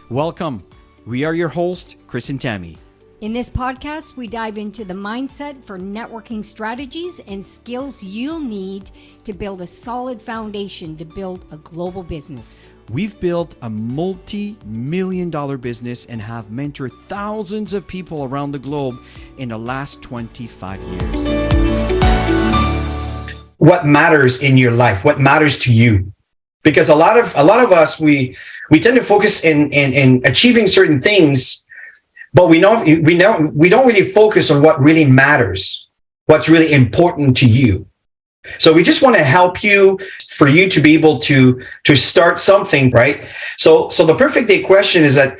Welcome. We are your hosts, Chris and Tammy. In this podcast, we dive into the mindset for networking strategies and skills you'll need to build a solid foundation to build a global business. We've built a multi-million-dollar business and have mentored thousands of people around the globe in the last 25 years. What matters in your life? What matters to you? Because a lot of us, we tend to focus in achieving certain things, but we don't really focus on what really matters, what's really important to you. So we just want to help you for you to be able to start something, right? So the perfect day question is that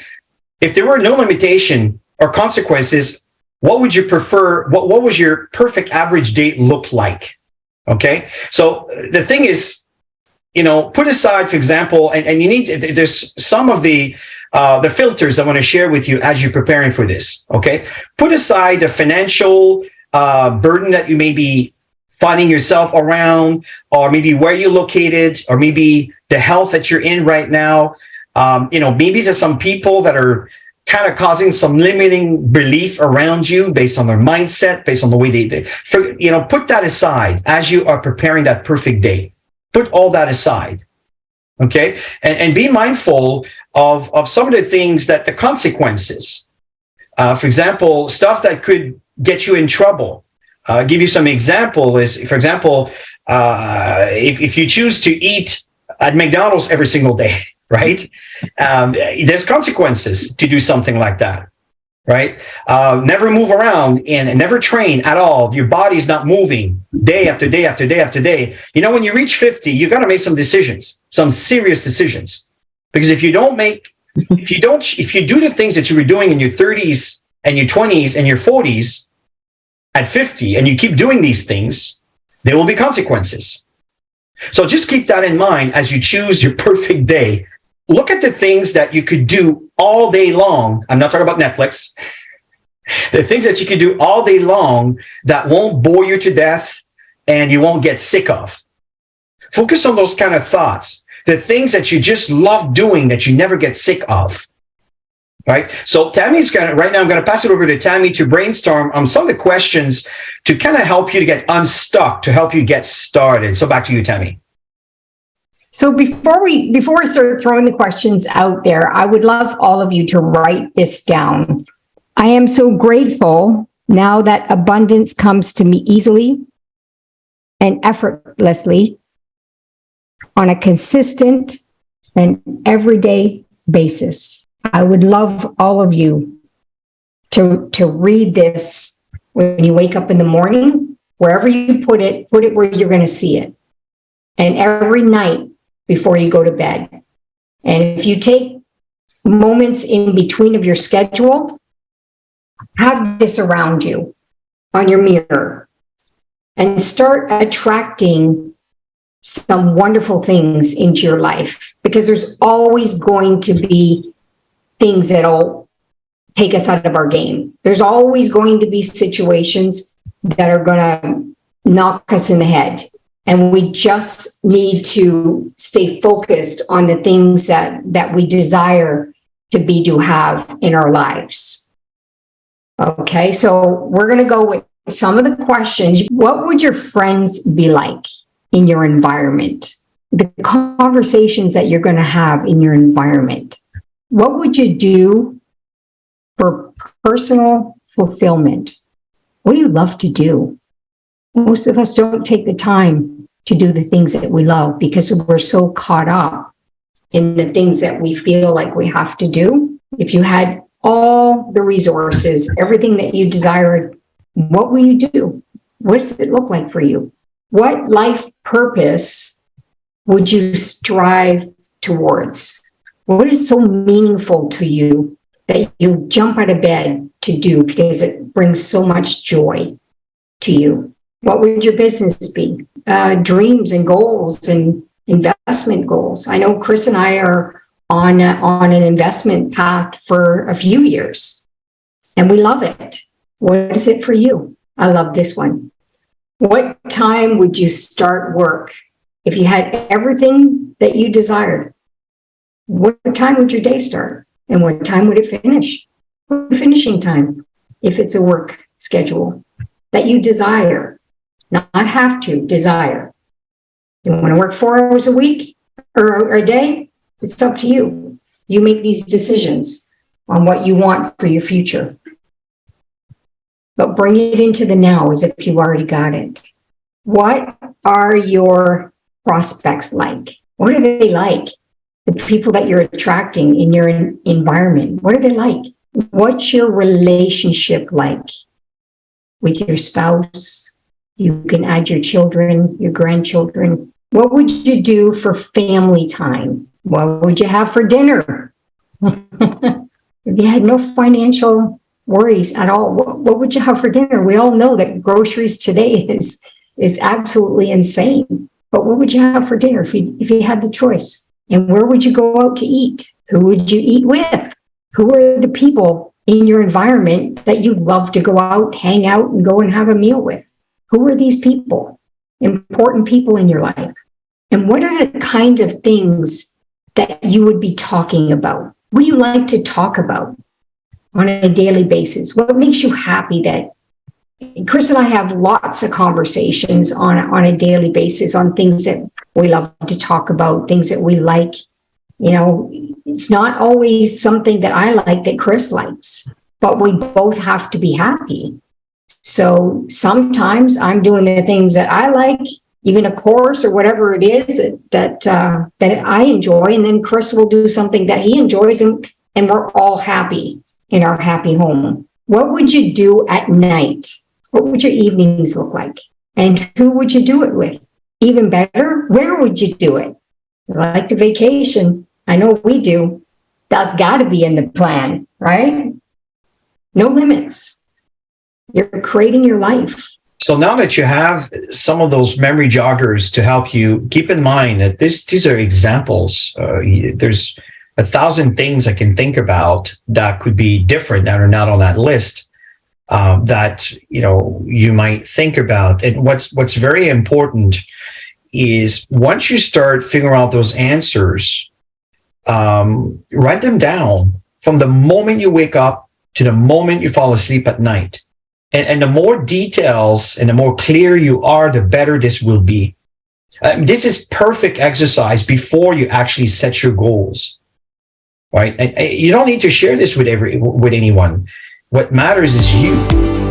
if there were no limitation or consequences, what would you prefer? What was your perfect average day look like? Okay. So the thing is, put aside, for example, and you need, there's some of the filters I want to share with you as you're preparing for this. Okay. Put aside the financial burden that you may be finding yourself around, or maybe where you're located, or maybe the health that you're in right now. Maybe there's some people that are kind of causing some limiting belief around you based on their mindset, based on the way put that aside as you are preparing that perfect day. Put all that aside, okay? And be mindful of some of the things that the consequences, for example, stuff that could get you in trouble. Give you some example is, for example, if you choose to eat at McDonald's every single day, right? There's consequences to do something like that, right? Never move around and never train at all. Your body's not moving day after day after day after day. When you reach 50, you got to make some decisions, some serious decisions. Because if you do the things that you were doing in your 30s and your 20s and your 40s at 50, and you keep doing these things, there will be consequences. So just keep that in mind as you choose your perfect day. Look at the things that you could do all day long. I'm not talking about Netflix. The things that you could do all day long that won't bore you to death and you won't get sick of. Focus on those kind of thoughts. The things that you just love doing that you never get sick of. Right? So Tammy's right now I'm going to pass it over to Tammy to brainstorm on some of the questions to kind of help you to get unstuck, to help you get started. So back to you, Tammy. So before we start throwing the questions out there, I would love all of you to write this down. I am so grateful now that abundance comes to me easily and effortlessly on a consistent and everyday basis. I would love all of you to read this when you wake up in the morning, wherever you put it where you're going to see it. And every night before you go to bed. And if you take moments in between of your schedule, have this around you on your mirror and start attracting some wonderful things into your life, because there's always going to be things that'll take us out of our game. There's always going to be situations that are going to knock us in the head. And we just need to stay focused on the things that we desire to have in our lives. Okay, so we're going to go with some of the questions. What would your friends be like in your environment? The conversations that you're going to have in your environment. What would you do for personal fulfillment? What do you love to do? Most of us don't take the time to do the things that we love because we're so caught up in the things that we feel like we have to do. If you had all the resources, everything that you desired, what will you do? What does it look like for you? What life purpose would you strive towards? What is so meaningful to you that you jump out of bed to do because it brings so much joy to you? What would your business be? Dreams and goals and investment goals. I know Chris and I are on an investment path for a few years, and we love it. What is it for you? I love this one. What time would you start work if you had everything that you desired? What time would your day start? And what time would it finish? Finishing time, if it's a work schedule that you desire, not have to desire. You want to work 4 hours a week or a day? It's up to you. You make these decisions on what you want for your future. But bring it into the now as if you already got it. What are your prospects like? What are they like? The people that you're attracting in your environment, what are they like? What's your relationship like with your spouse? You can add your children, your grandchildren. What would you do for family time? What would you have for dinner? If you had no financial worries at all, what would you have for dinner? We all know that groceries today is absolutely insane. But what would you have for dinner if you had the choice? And where would you go out to eat? Who would you eat with? Who are the people in your environment that you'd love to go out, hang out, and go and have a meal with? Who are these people? Important people in your life. And what are the kind of things that you would be talking about? What do you like to talk about on a daily basis? What makes you happy? That Chris and I have lots of conversations on a daily basis on things that we love to talk about, things that we like. You know, it's not always something that I like that Chris likes, but we both have to be happy. So sometimes I'm doing the things that I like, even a course or whatever it is that I enjoy, and then Chris will do something that he enjoys, and we're all happy in our happy home. What would you do at night? What would your evenings look like? And who would you do it with? Even better, where would you do it? You like to vacation. I know we do. That's got to be in the plan, right? No limits. You're creating your life. So now that you have some of those memory joggers to help you, keep in mind that these are examples. There's 1,000 things I can think about that could be different that are not on that list. That you might think about. And what's very important is once you start figuring out those answers, write them down from the moment you wake up to the moment you fall asleep at night. And the more details and the more clear you are, the better this will be. This is perfect exercise before you actually set your goals, right? And you don't need to share this with anyone. What matters is you.